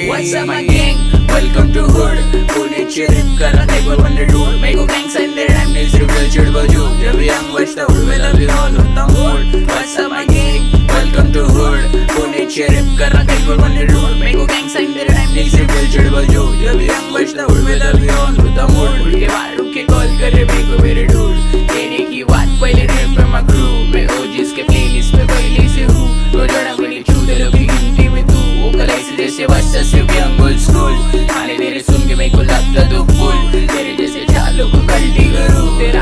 What's up my gang? Welcome to hood. पुण्याची rap करा table on the road. Make gangs and their rhyme needs reveal चिड़बल जो. जब young बचता उड़वेला भी all होता mood. What's up my gang? Welcome to hood. पुण्याची rap करा table on the road.